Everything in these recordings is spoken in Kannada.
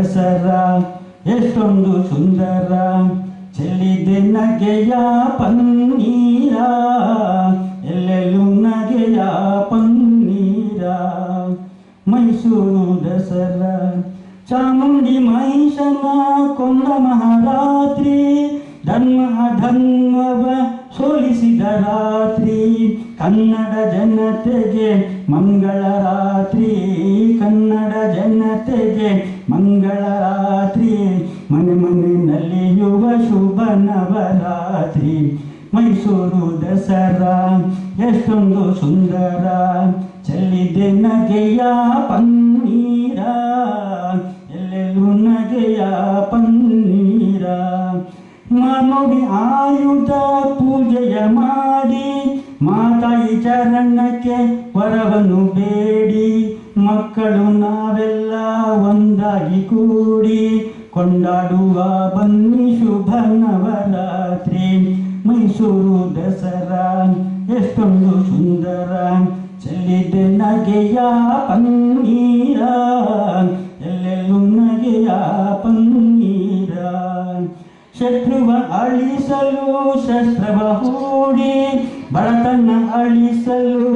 ದಸರಾ ಎಷ್ಟೊಂದು ಸುಂದರ, ಚೆಲ್ಲಿದೆ ನಗೆಯ ಪನ್ನೀರ, ಎಲ್ಲೆಲ್ಲೂ ನಗೆಯ ಪನ್ನೀರ. ಮೈಸೂರು ದಸರಾ ಚಾಮುಂಡಿ ಮಹಿಷನ ಕೊಂದ ಮಹಾರಾತ್ರಿ, ಧರ್ಮ ಅಧರ್ಮವ ಸೋಲಿಸಿದ ರಾತ್ರಿ, ಕನ್ನಡ ಜನತೆಗೆ ಮಂಗಳ ರಾತ್ರಿ, ಕನ್ನಡ ಜನತೆಗೆ ಮಂಗಳ ರಾತ್ರಿ, ಮನೆ ಮನೆಯಲ್ಲಿಯುವ ಶುಭ ನವರಾತ್ರಿ. ಮೈಸೂರು ದಸರಾ ಎಷ್ಟೊಂದು ಸುಂದರ, ಚೆಲ್ಲಿದೆ ನಗೆಯ ಪನ್ನೀರ, ಎಲ್ಲೆಲ್ಲೂ ನಗೆಯ ಪನ್ನೀರ. ನೋಡಿ ಆಯುಧ ಪೂಜೆಯ ಮಾಡಿ, ಮಾತಾಯಿ ಚರಣಕ್ಕೆ ವರವನ್ನು ಬೇಡಿ, ಮಕ್ಕಳು ನಾವೆಲ್ಲ ಒಂದಾಗಿ ಕೂಡಿ ಕೊಂಡಾಡುವ ಬನ್ನಿ ಶುಭ ನವರಾತ್ರಿ. ಮೈಸೂರು ದಸರಾ ಎಷ್ಟೊಂದು ಸುಂದರ, ಚೆಲ್ಲಿದೆ ನಗೆಯ ಪನ್ನೀರ, ಎಲ್ಲೆಲ್ಲೂ ನಗೆಯ ಪನ್ನೀರ. ಶತ್ರುವ ಅಳಿಸಲು ಶಸ್ತ್ರವ ಹೂಡಿ, ಬಡತನ ಅಳಿಸಲು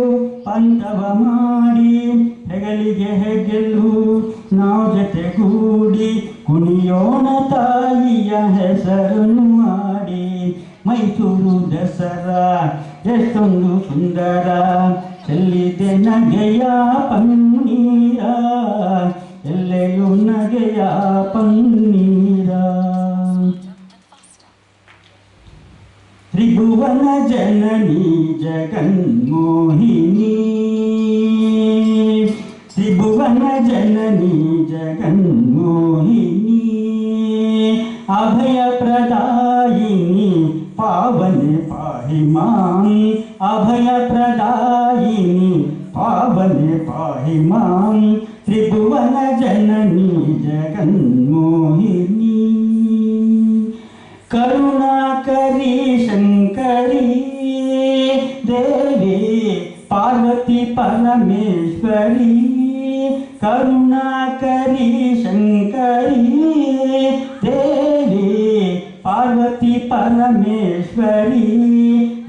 ಪಂಥವ ಮಾಡಿ, ಹೆಗಲಿಗೆ ಹೆಗಲು ನಾವು ಜೊತೆಗೂಡಿ ಕುಣಿಯೋಣ ತಾಯಿಯ ಹೆಸರನ್ನು ಮಾಡಿ. ಮೈಸೂರು ದಸರಾ ಎಷ್ಟೊಂದು ಸುಂದರ, ಚೆಲ್ಲಿದೆ ನಗೆಯ ಪನ್ನೀರ, ಎಲ್ಲೆಲ್ಲೂ ನಗೆಯ ಪನ್ನೀರ. ತ್ರಿಭುವನ ಜನನಿ ಜಗನ್ಮೋಹಿನಿ, ತ್ರಿಭುವನ ಜನನಿ ಜಗನ್ಮೋಹಿನಿ, ಅಭಯ ಪ್ರದಾಯಿನಿ ಪಾವನೆ ಪಾಹಿ ಮಾಂ, ಅಭಯ ಪ್ರದಾಯಿನಿ ಪಾವನೆ ಪಾಹಿ ಮಾಂ. ತ್ರಿಭುವನ ಜನನಿ ಜಗನ್ಮೋಹಿನಿ, ಕರುಣಾಕರಿ ಶಂಕರಿ ದೇವಿ ಪಾರ್ವತಿ ಪರಮೇಶ್ವರಿ, ಕರುಣಾಕರಿ ಶಂಕರಿ ದೇವಿ ಪಾರ್ವತಿ ಪರಮೇಶ್ವರಿ,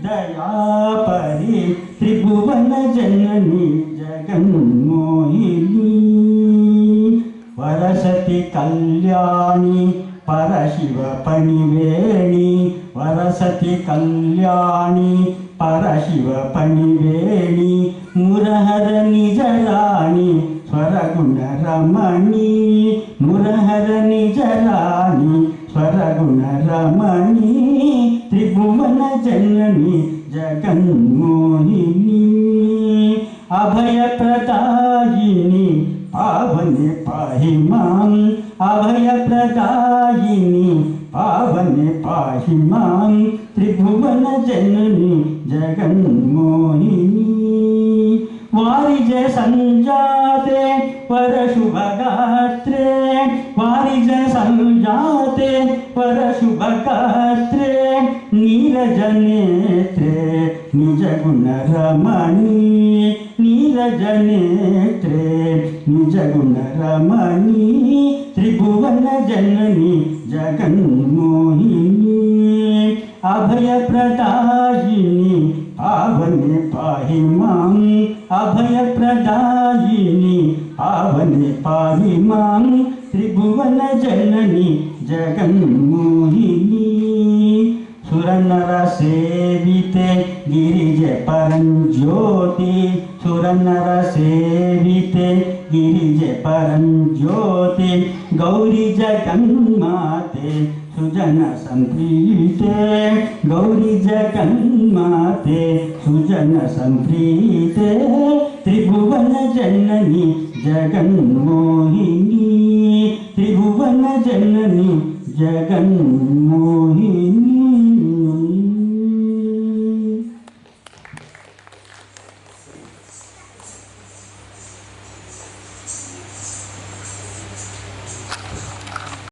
ದಯಾಪರಿ ತ್ರಿಭುವನ ಜನನಿ ಜಗನ್ಮೋಹಿನಿ. ವರಸತಿ ಕಲ್ಯಾಣಿ ಪರಶಿವ ಪಣಿವೇಣಿ, ವರಸತಿ ಕಲ್ಯಾಣಿ ಪರಶಿವ ಪಣಿವೇಣಿ, ಮುರಹರ ನಿಜ ರಾಣಿ ಸ್ವರಗುಣ ರಮಣಿ, ಮುರಹರ ನಿಜ ರಾಣಿ ಸ್ವರಗುಣ ರಮಣಿ. ತ್ರಿಭುವನ ಜನನಿ ಜಗನ್ಮೋಹಿನಿ, ಅಭಯ ಪ್ರದಾಯಿನಿ ಪಾವನೆ ಪಾಹಿ ಮಾಂ, ಅಭಯ ಪ್ರದಾಯಿನಿ ಪಾವನೆ ಪಾಹಿ ಮಾಂ. ತ್ರಿಭುವನ ಜನನಿ ಜಗನ್ಮೋಹಿನಿ, ವಾರಿಜ ಸಂಜಾತೆ ವರ ಶುಭಗಾತ್ರೆ, ವಾರಿಜ ಸಂಜಾತೆ ವರ ಶುಭಗಾತ್ರೆ, ನೀರಜ ನೇತ್ರೆ ನಿಜ ಗುಣ ರಮಣಿ, ನೀರಜ ನೇತ್ರೆ ನಿಜ ಗುಣ ರಮಣಿ. ತ್ರಿಭುವನ ಜನನಿ ಜಗನ್ಮೋಹಿನಿ, ಅಭಯ ಪ್ರದಾಯಿನಿ ಪಾವನೆ ಪಾಹಿ ಮಾಂ, ಅಭಯ ಪ್ರದಾಯಿನಿ ಪಾವನೆ ಪಾಹಿ ಮಾಂ. ತ್ರಿಭುವನ ಜನನಿ ಜಗನ್ಮೋಹಿನಿ, ಸುರನರ ಸೇವಿತೆ ಗಿರಿಜೆ ಪರಂಜ್ಯೋತಿ, ಸುರನರ ಸೇವಿತೆ ಗಿರಿಜೆ ಪರಂಜ್ಯೋತಿ, ಗೌರಿ ಜಗನ್ಮಾತೆ ಸುಜನ ಸಂಪ್ರೀತೆ, ಗೌರಿ ಜಗನ್ಮಾತೆ ಸುಜನ ಸಂಪ್ರೀತೆ. ತ್ರಿಭುವನ ಜನನಿ ಜಗನ್ಮೋಹಿನಿ, ತ್ರಿಭುವನ ಜನನಿ ಜಗನ್ಮೋಹಿನಿ.